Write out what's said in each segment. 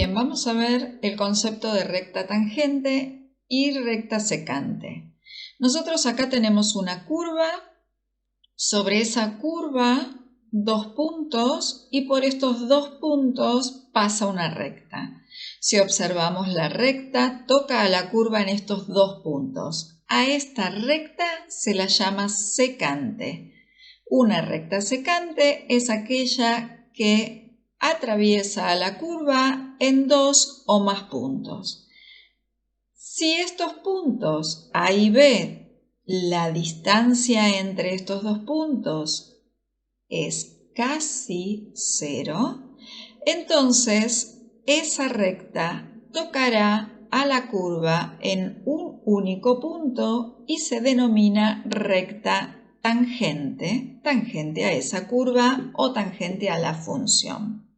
bien, vamos a ver el concepto de recta tangente y recta secante. Nosotros acá tenemos una curva, sobre esa curva dos puntos y por estos dos puntos pasa una recta. Si observamos la recta, toca a la curva en estos dos puntos. A esta recta se la llama secante. Una recta secante es aquella que atraviesa a la curva en dos o más puntos. Si estos puntos A y B, la distancia entre estos dos puntos es casi cero, entonces esa recta tocará a la curva en un único punto y se denomina recta tangente, tangente a esa curva o tangente a la función.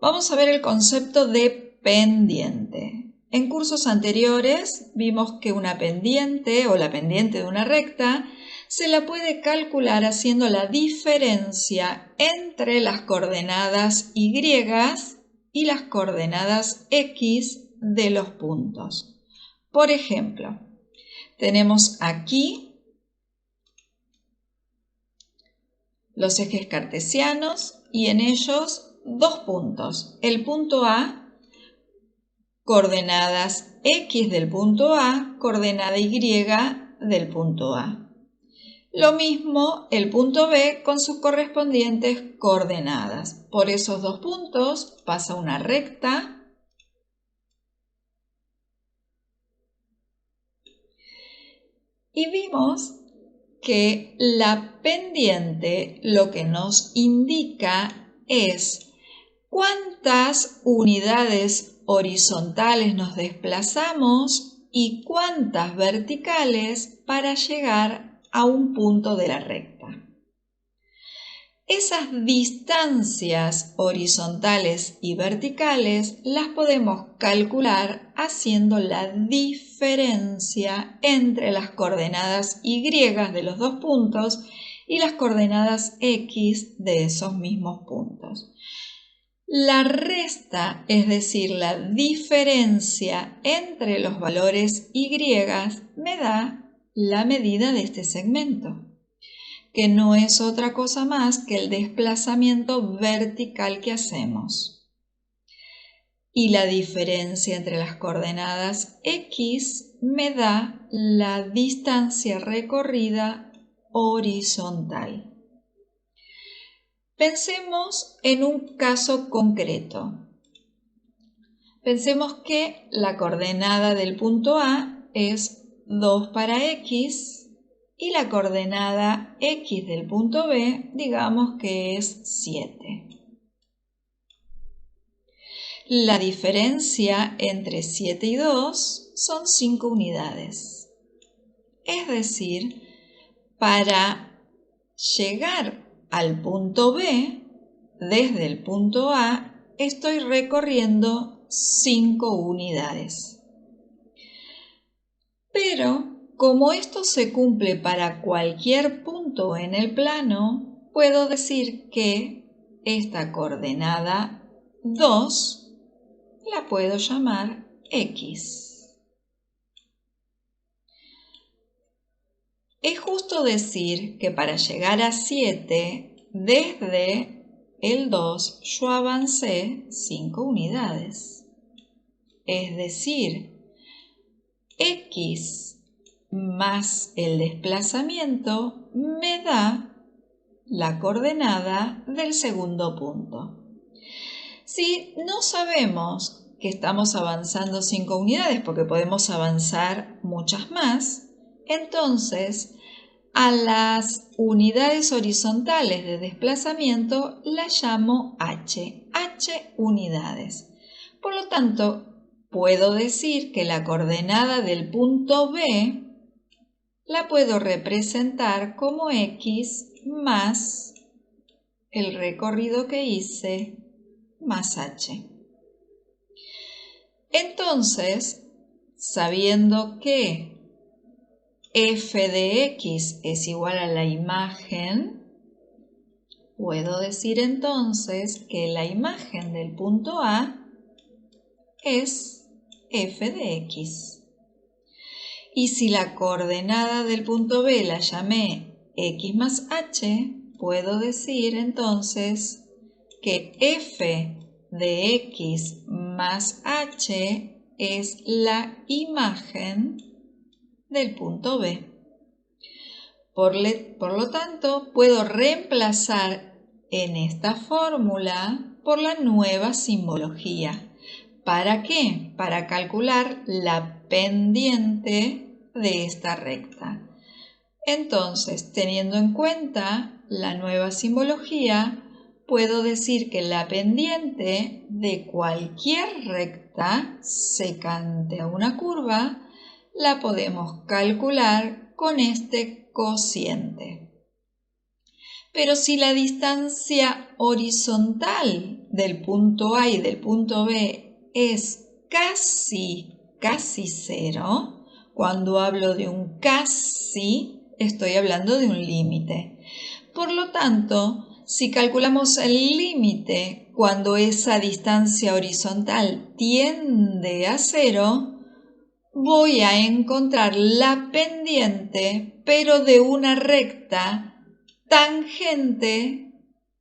Vamos a ver el concepto de pendiente. En cursos anteriores vimos que una pendiente o la pendiente de una recta se la puede calcular haciendo la diferencia entre las coordenadas y las coordenadas x de los puntos. Por ejemplo, tenemos aquí los ejes cartesianos y en ellos dos puntos. El punto A, coordenadas x del punto A, coordenada y del punto A. Lo mismo el punto B con sus correspondientes coordenadas. Por esos dos puntos pasa una recta y vimos que la pendiente lo que nos indica es cuántas unidades horizontales nos desplazamos y cuántas verticales para llegar a un punto de la recta. Esas distancias horizontales y verticales las podemos calcular haciendo la diferencia entre las coordenadas y de los dos puntos y las coordenadas x de esos mismos puntos. La resta, es decir, la diferencia entre los valores y me da la medida de este segmento, que no es otra cosa más que el desplazamiento vertical que hacemos. Y la diferencia entre las coordenadas x me da la distancia recorrida horizontal. Pensemos en un caso concreto. Pensemos que la coordenada del punto A es 2 para x y la coordenada x del punto B, digamos que es 7. La diferencia entre 7 y 2 son 5 unidades. Es decir, para llegar al punto B, desde el punto A, estoy recorriendo 5 unidades. Pero, como esto se cumple para cualquier punto en el plano, puedo decir que esta coordenada 2 la puedo llamar X. Es justo decir que para llegar a 7, desde el 2 yo avancé 5 unidades. Es decir, X más el desplazamiento me da la coordenada del segundo punto. Si no sabemos que estamos avanzando 5 unidades, porque podemos avanzar muchas más, entonces a las unidades horizontales de desplazamiento las llamo h unidades. Por lo tanto, puedo decir que la coordenada del punto B la puedo representar como x más el recorrido que hice más h. Entonces, sabiendo que f de x es igual a la imagen, puedo decir entonces que la imagen del punto A es f de x. Y si la coordenada del punto B la llamé x más h, puedo decir entonces que f de x más h es la imagen del punto B. Por lo tanto, puedo reemplazar en esta fórmula por la nueva simbología. ¿Para qué? Para calcular la pendiente de esta recta. Entonces, teniendo en cuenta la nueva simbología, puedo decir que la pendiente de cualquier recta secante a una curva la podemos calcular con este cociente. Pero si la distancia horizontal del punto A y del punto B es casi cero, cuando hablo de un casi, estoy hablando de un límite. Por lo tanto, si calculamos el límite cuando esa distancia horizontal tiende a 0, voy a encontrar la pendiente, pero de una recta tangente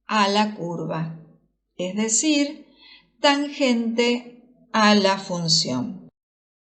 a la curva, es decir, tangente a la función.